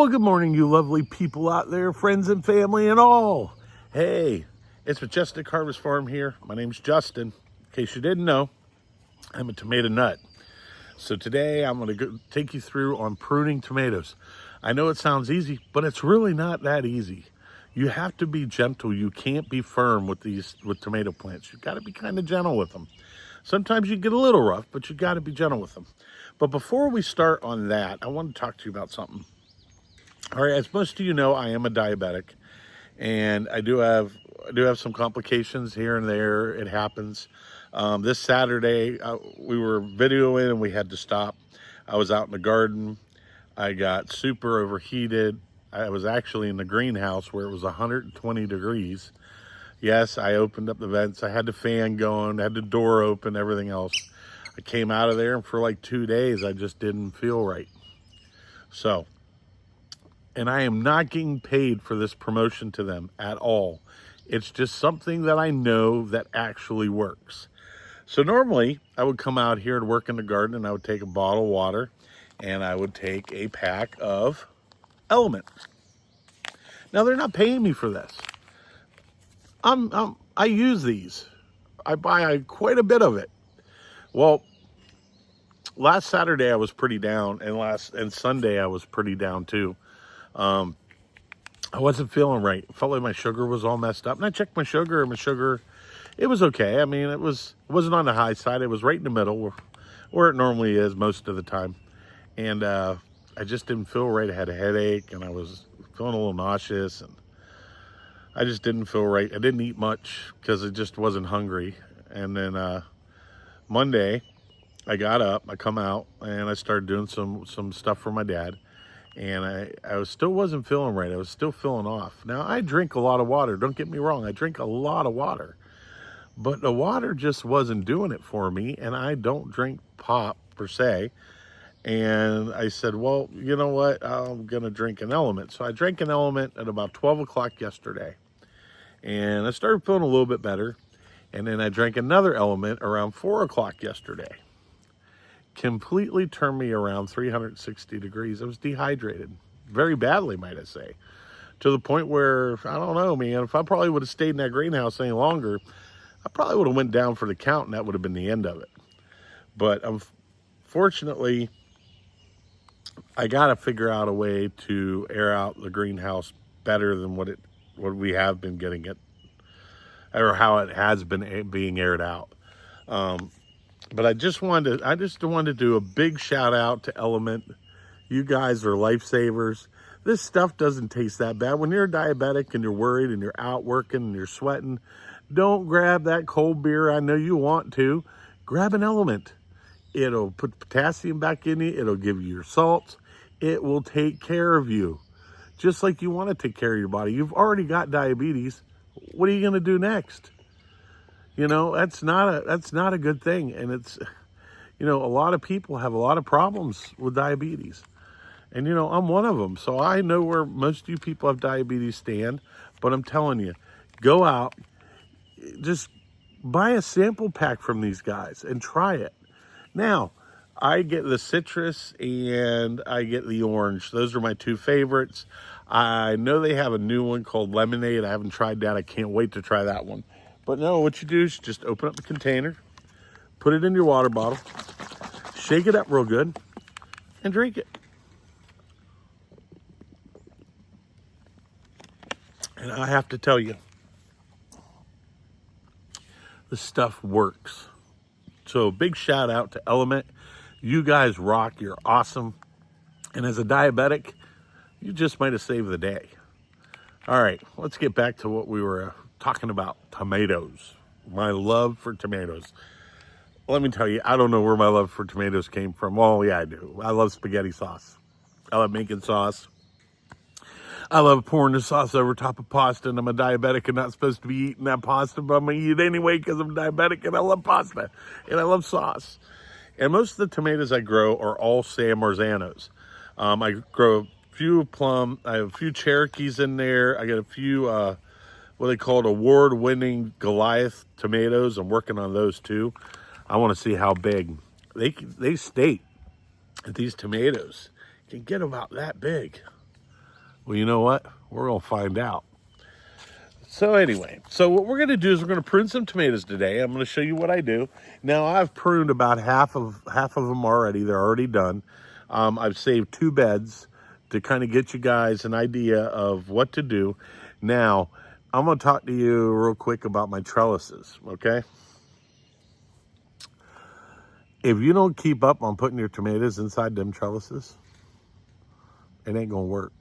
Well, good morning, you lovely people out there, friends and family and all. Hey, it's Majestic Harvest Farm here. My name's Justin. In case you didn't know, I'm a tomato nut. So today I'm going to take you through on pruning tomatoes. I know it sounds easy, but it's really not that easy. You have to be gentle. You can't be firm with tomato plants. You've got to be kind of gentle with them. Sometimes you get a little rough, but you got to be gentle with them. But before we start on that, I want to talk to you about something. All right, as most of you know, I am a diabetic, and I do have some complications here and there. It happens. This Saturday, we were videoing and we had to stop. I was out in the garden. I got super overheated. I was actually in the greenhouse where it was 120 degrees. Yes, I opened up the vents. I had the fan going, I had the door open, everything else. I came out of there, and for like 2 days, I just didn't feel right. So, and I am not getting paid for this promotion to them at all. It's just something that I know that actually works. So normally I would come out here to work in the garden and I would take a bottle of water and I would take a pack of Element. Now they're not paying me for this. I use these. I buy quite a bit of it. Well, last Saturday I was pretty down, and Sunday I was pretty down too. I wasn't feeling right. Felt like my sugar was all messed up. And I checked my sugar, and my sugar, it was okay. I mean, it wasn't on the high side. It was right in the middle where it normally is most of the time. And I just didn't feel right. I had a headache, and I was feeling a little nauseous, and I just didn't feel right. I didn't eat much because I just wasn't hungry. And then Monday, I got up, I come out, and I started doing some stuff for my dad. And I still wasn't feeling right. I was still feeling off. Now, I drink a lot of water. Don't get me wrong. I drink a lot of water. But the water just wasn't doing it for me. And I don't drink pop, per se. And I said, well, you know what? I'm going to drink an Element. So I drank an Element at about 12 o'clock yesterday. And I started feeling a little bit better. And then I drank another Element around 4 o'clock yesterday. Completely turned me around 360 degrees. I was dehydrated very badly, might I say, to the point where, I don't know, man, if I probably would have stayed in that greenhouse any longer, I probably would have went down for the count, and that would have been the end of it. But unfortunately, I got to figure out a way to air out the greenhouse better than what we have been getting it, or how it has been being aired out. But I just wanted to do a big shout out to Element. You guys are lifesavers. This stuff doesn't taste that bad. When you're diabetic and you're worried and you're out working and you're sweating, don't grab that cold beer. I know you want to. Grab an Element. It'll put potassium back in you. It'll give you your salts. It will take care of you, just like you want to take care of your body. You've already got diabetes. What are you going to do next? You know, that's not a good thing. And it's, you know, a lot of people have a lot of problems with diabetes. And, you know, I'm one of them. So I know where most of you people have diabetes stand. But I'm telling you, go out, just buy a sample pack from these guys and try it. Now, I get the citrus and I get the orange. Those are my two favorites. I know they have a new one called lemonade. I haven't tried that. I can't wait to try that one. But no, what you do is just open up the container, put it in your water bottle, shake it up real good, and drink it. And I have to tell you, the stuff works. So big shout out to Element. You guys rock. You're awesome. And as a diabetic, you just might have saved the day. All right, let's get back to what we were talking about, tomatoes. My love for tomatoes. Let me tell you, I don't know where my love for tomatoes came from. Well, yeah, I do. I love spaghetti sauce. I love making sauce. I love pouring the sauce over top of pasta, and I'm a diabetic and not supposed to be eating that pasta, but I'm going to eat it anyway because I'm diabetic and I love pasta and I love sauce. And most of the tomatoes I grow are all San Marzanos. I grow a few plum. I have a few Cherokees in there. I got a few what they call award-winning Goliath tomatoes. I'm working on those too. I want to see how big. They state that these tomatoes can get about that big. Well, you know what? We're going to find out. So anyway, so what we're going to do is we're going to prune some tomatoes today. I'm going to show you what I do. Now, I've pruned about half of them already. They're already done. I've saved 2 beds to kind of get you guys an idea of what to do. Now, I'm going to talk to you real quick about my trellises, okay? If you don't keep up on putting your tomatoes inside them trellises, it ain't going to work.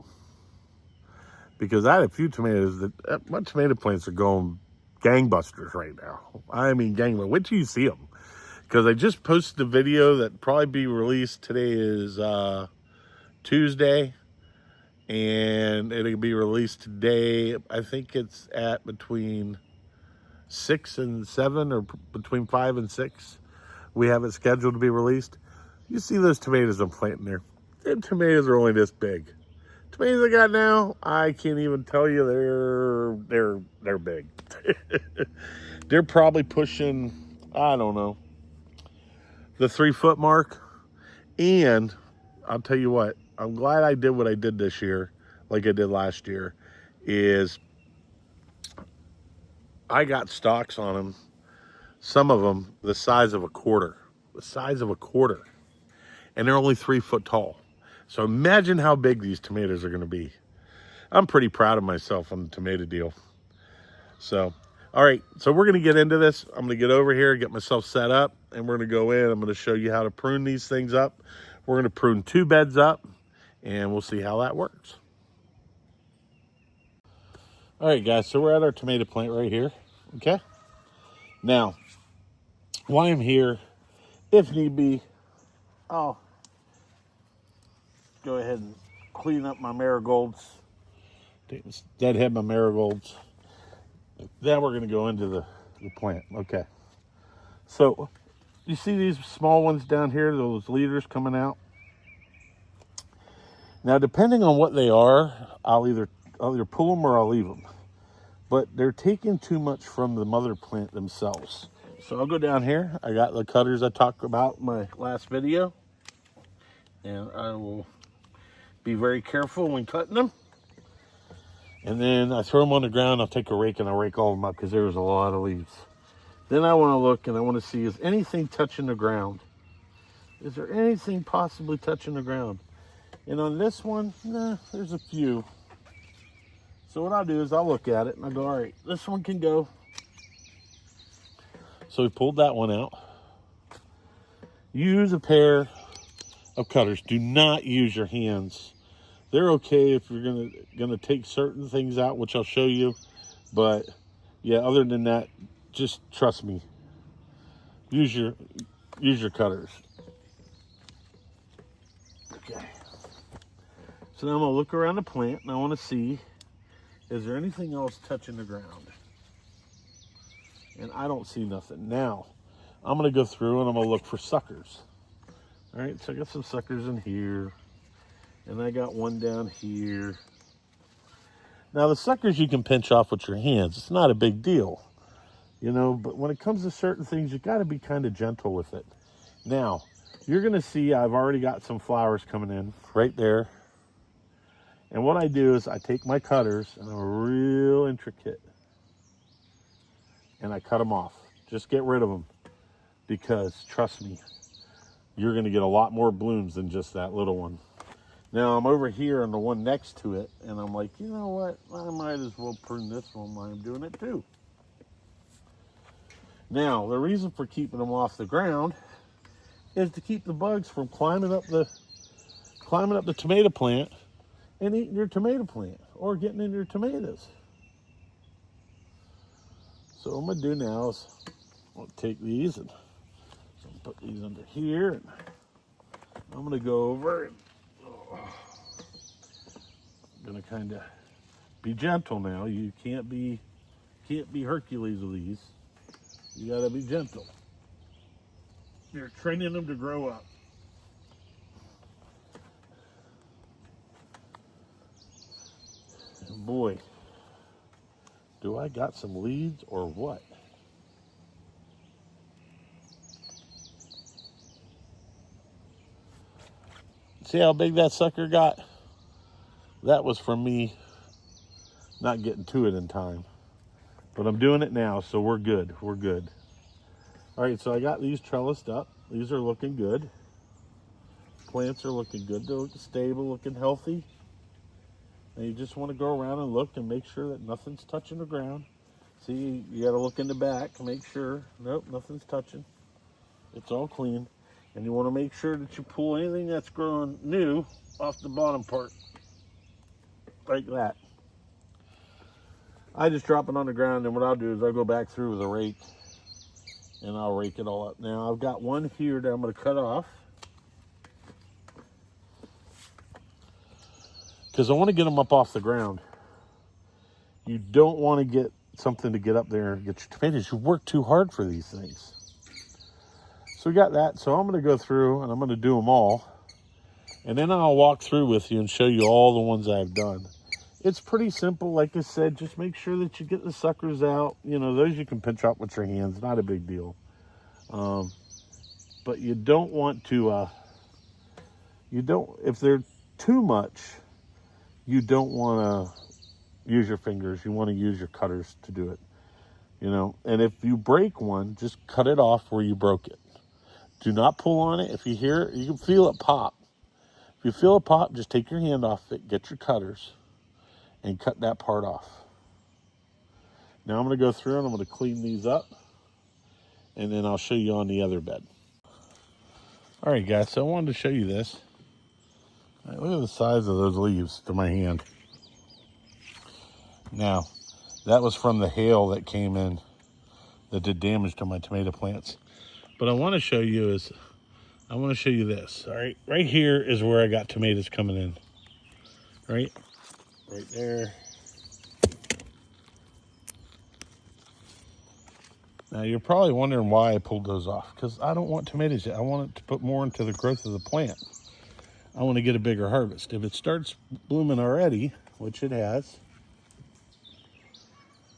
Because I had a few tomatoes that my tomato plants are going gangbusters right now. I mean, gangbusters. Wait till you see them. Because I just posted a video that probably be released. Today is Tuesday. And it'll be released today. I think it's at between 6 and 7 or between 5 and 6. We have it scheduled to be released. You see those tomatoes I'm planting there. Them tomatoes are only this big. Tomatoes I got now, I can't even tell you they're big. They're probably pushing, I don't know, the 3-foot mark. And I'll tell you what, I'm glad I did what I did this year, like I did last year, is I got stalks on them, some of them the size of a quarter. The size of a quarter. And they're only 3 foot tall. So imagine how big these tomatoes are going to be. I'm pretty proud of myself on the tomato deal. So, all right. So we're going to get into this. I'm going to get over here, get myself set up, and we're going to go in. I'm going to show you how to prune these things up. We're going to prune 2 beds up, and we'll see how that works. All right, guys. So we're at our tomato plant right here. Okay. Now, while I'm here, if need be, I'll go ahead and clean up my marigolds. Deadhead my marigolds. Then we're going to go into the plant. Okay. So you see these small ones down here, those leaders coming out? Now, depending on what they are, I'll either pull them or I'll leave them. But they're taking too much from the mother plant themselves. So I'll go down here. I got the cutters I talked about in my last video. And I will be very careful when cutting them. And then I throw them on the ground. I'll take a rake and I'll rake all of them up because there's a lot of leaves. Then I want to look and I want to see, is anything touching the ground? Is there anything possibly touching the ground? And on this one, nah, there's a few. So what I'll do is I'll look at it and I'll go, all right, this one can go. So we pulled that one out. Use a pair of cutters. Do not use your hands. They're okay if you're gonna take certain things out, which I'll show you. But yeah, other than that, just trust me. Use your cutters. Okay. So now I'm gonna look around the plant and I want to see, is there anything else touching the ground? And I don't see nothing. Now, I'm gonna go through and I'm gonna look for suckers. All right, so I got some suckers in here. And I got one down here. Now the suckers you can pinch off with your hands. It's not a big deal, you know, but when it comes to certain things, you got to be kind of gentle with it. Now, you're going to see I've already got some flowers coming in right there. And what I do is I take my cutters and I'm real intricate and I cut them off. Just get rid of them because trust me, you're going to get a lot more blooms than just that little one. Now I'm over here on the one next to it, and I'm like, you know what? I might as well prune this one while I'm doing it too. Now, the reason for keeping them off the ground is to keep the bugs from climbing up the tomato plant and eating your tomato plant or getting in your tomatoes. So what I'm gonna do now is I'm gonna take these and put these under here, and I'm gonna go over and I'm gonna kind of be gentle now. You can't be Hercules with these. You gotta be gentle. You're training them to grow up. And boy, do I got some leads or what? See how big that sucker got? That was from me not getting to it in time. But I'm doing it now, so we're good. We're good. All right, so I got these trellised up. These are looking good. Plants are looking good. They're looking stable, looking healthy. And you just want to go around and look and make sure that nothing's touching the ground. See, you got to look in the back to make sure. Nope, nothing's touching. It's all clean. And you want to make sure that you pull anything that's growing new off the bottom part. Like that. I just drop it on the ground, and what I'll do is I'll go back through with a rake and I'll rake it all up. Now I've got one here that I'm going to cut off because I want to get them up off the ground. You don't want to get something to get up there and get your tomatoes. You work too hard for these things. So we got that. So I'm going to go through and I'm going to do them all. And then I'll walk through with you and show you all the ones I've done. It's pretty simple. Like I said, just make sure that you get the suckers out. You know, those you can pinch up with your hands. Not a big deal. But you don't want to, if they're too much, you don't want to use your fingers. You want to use your cutters to do it. You know, and if you break one, just cut it off where you broke it. Do not pull on it. If you hear it, you can feel it pop. If you feel it pop, just take your hand off it, get your cutters, and cut that part off. Now I'm going to go through and I'm going to clean these up, and then I'll show you on the other bed. All right, guys, so I wanted to show you this. All right, look at the size of those leaves to my hand. Now, that was from the hail that came in that did damage to my tomato plants. But I want to show you this. All right, right here is where I got tomatoes coming in. Right there. Now you're probably wondering why I pulled those off, because I don't want tomatoes yet. I want it to put more into the growth of the plant. I want to get a bigger harvest. If it starts blooming already, which it has,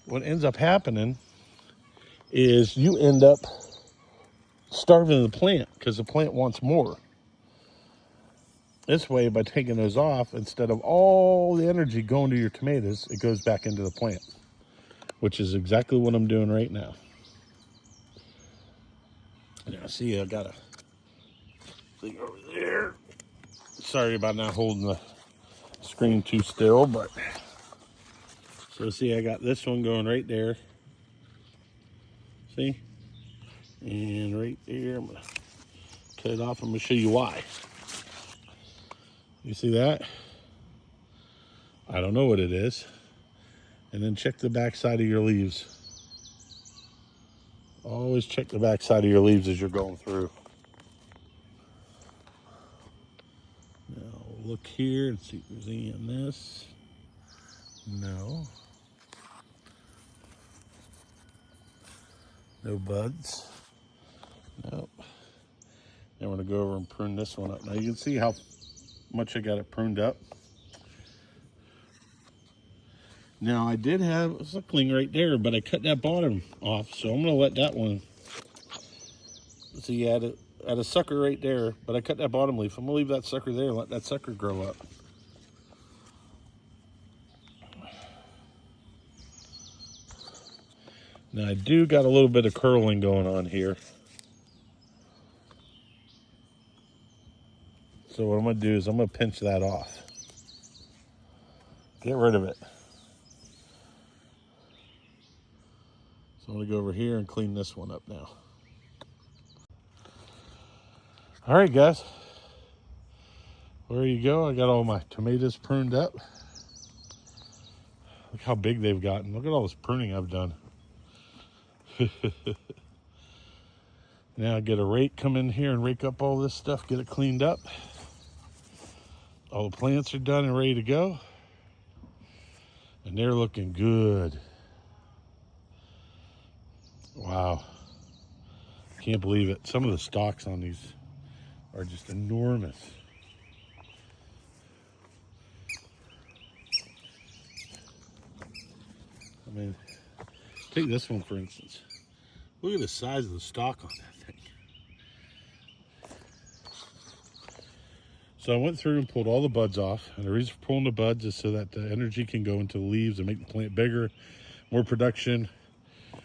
what ends up happening is you end up starving the plant because the plant wants more. This way, by taking those off, instead of all the energy going to your tomatoes, it goes back into the plant, which is exactly what I'm doing right now. Now, see, I got a thing over there. Sorry about not holding the screen too still, but so see, I got this one going right there. See? And right there, I'm gonna cut it off. I'm gonna show you why. You see that? I don't know what it is. And then check the back side of your leaves. Always check the back side of your leaves as you're going through. Now look here and see if there's any in this. No. No buds. Nope. Now I'm going to go over and prune this one up. Now you can see how much I got it pruned up. Now I did have a suckling right there, but I cut that bottom off, so I'm going to let that one. See, I had a sucker right there, but I cut that bottom leaf. I'm going to leave that sucker there and let that sucker grow up. Now I do got a little bit of curling going on here. So what I'm going to do is I'm going to pinch that off. Get rid of it. So I'm going to go over here and clean this one up now. All right, guys. There you go. I got all my tomatoes pruned up. Look how big they've gotten. Look at all this pruning I've done. Now I get a rake, come in here and rake up all this stuff, get it cleaned up. All the plants are done and ready to go. And they're looking good. Wow. Can't believe it. Some of the stalks on these are just enormous. I mean, take this one for instance. Look at the size of the stalk on that thing. So I went through and pulled all the buds off. And the reason for pulling the buds is so that the energy can go into the leaves and make the plant bigger, more production,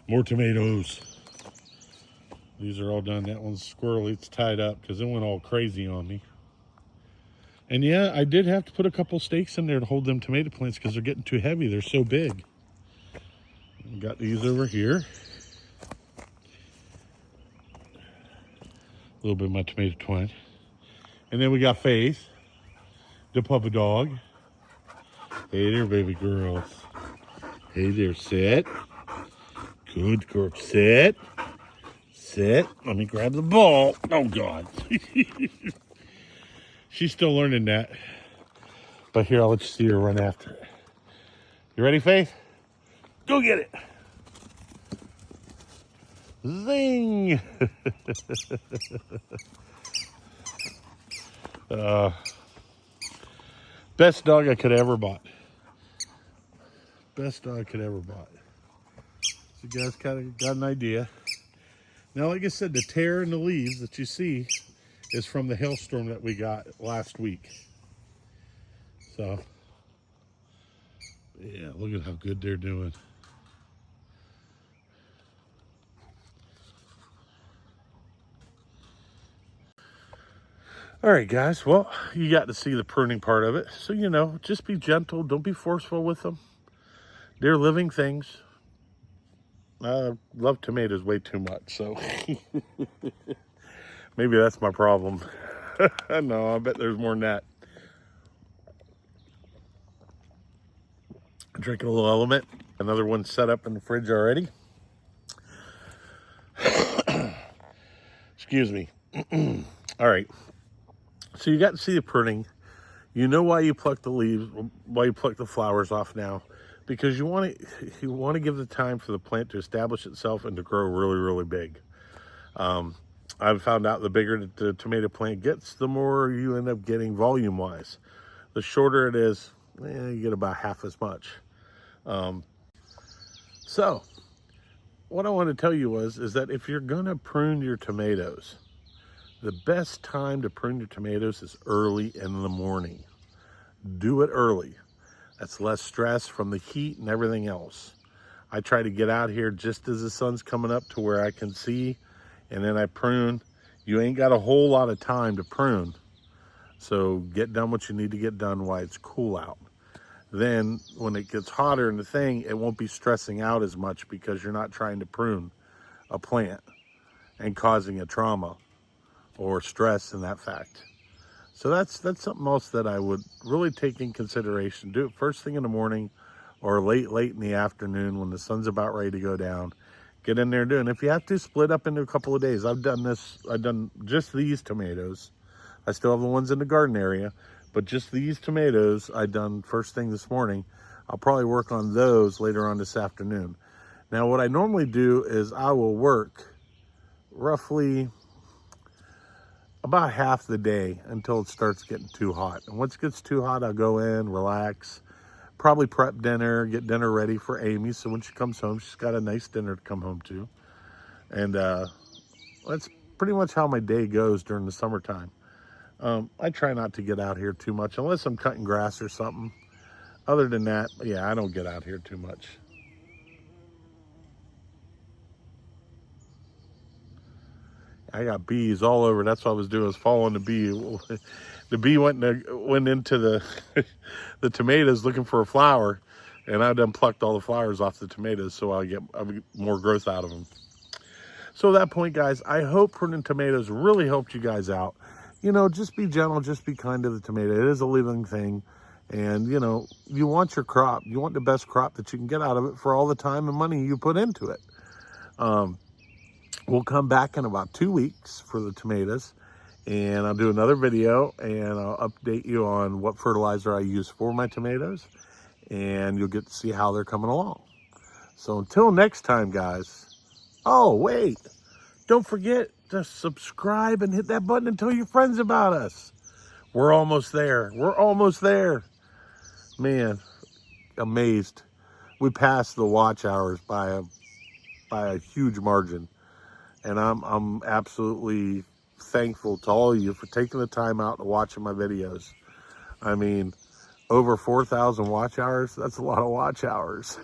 more tomatoes. These are all done. That one's squirrely. It's tied up because it went all crazy on me. And yeah, I did have to put a couple stakes in there to hold them tomato plants because they're getting too heavy. They're so big. Got these over here. A little bit of my tomato twine. And then we got Faith, the puppy dog. Hey there, baby girls. Hey there, sit. Good girl, sit. Sit. Let me grab the ball. Oh, God. She's still learning that. But here, I'll let you see her run after it. You ready, Faith? Go get it. Zing. Best dog I could ever bought. Best dog I could ever bought. So you guys kind of got an idea. Now, like I said, the tear in the leaves that you see is from the hailstorm that we got last week. So, yeah, look at how good they're doing. All right, guys. Well, you got to see the pruning part of it. So, you know, just be gentle. Don't be forceful with them. They're living things. I love tomatoes way too much, so maybe that's my problem. No, I bet there's more than that. Drinking a little Element. Another one set up in the fridge already. Excuse me. All right. So you got to see the pruning. You know why you pluck the leaves, why you pluck the flowers off now, because you want to give the time for the plant to establish itself and to grow really, really big. I've found out the bigger the tomato plant gets, the more you end up getting volume-wise. The shorter it is, you get about half as much. So what I want to tell you is that if you're going to prune your tomatoes, the best time to prune your tomatoes is early in the morning. Do it early. That's less stress from the heat and everything else. I try to get out here just as the sun's coming up to where I can see, and then I prune. You ain't got a whole lot of time to prune, so get done what you need to get done while it's cool out. Then when it gets hotter in the thing, it won't be stressing out as much because you're not trying to prune a plant and causing a trauma or stress in that fact. So that's something else that I would really take in consideration. Do it first thing in the morning or late in the afternoon when the sun's about ready to go down. Get in there and do it. And if you have to, split up into a couple of days. I've done just these tomatoes. I still have the ones in the garden area, but just these tomatoes I've done first thing this morning. I'll probably work on those later on this afternoon. Now, what I normally do is I will work roughly about half the day until it starts getting too hot. And once it gets too hot, I'll go in, relax, probably prep dinner, get dinner ready for Amy. So when she comes home, she's got a nice dinner to come home to. And that's pretty much how my day goes during the summertime. I try not to get out here too much unless I'm cutting grass or something. Other than that, yeah, I don't get out here too much. I got bees all over. That's what I was doing, was following the bee. The bee went into the the tomatoes looking for a flower, and I done plucked all the flowers off the tomatoes, so I'll get more growth out of them. So at that point, guys, I hope pruning tomatoes really helped you guys out. You know, just be gentle, just be kind to the tomato. It is a living thing, and you know, you want your crop. You want the best crop that you can get out of it for all the time and money you put into it. We'll come back in about 2 weeks for the tomatoes, and I'll do another video, and I'll update you on what fertilizer I use for my tomatoes, and you'll get to see how they're coming along. So until next time, guys. Oh, wait. Don't forget to subscribe and hit that button and tell your friends about us. We're almost there. We're almost there. Man, amazed. We passed the watch hours by a huge margin. And I'm absolutely thankful to all of you for taking the time out to watching my videos. I mean, over 4,000 watch hours, that's a lot of watch hours.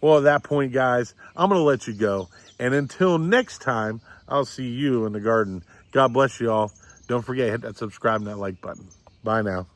Well, at that point, guys, I'm going to let you go. And until next time, I'll see you in the garden. God bless you all. Don't forget, hit that subscribe and that like button. Bye now.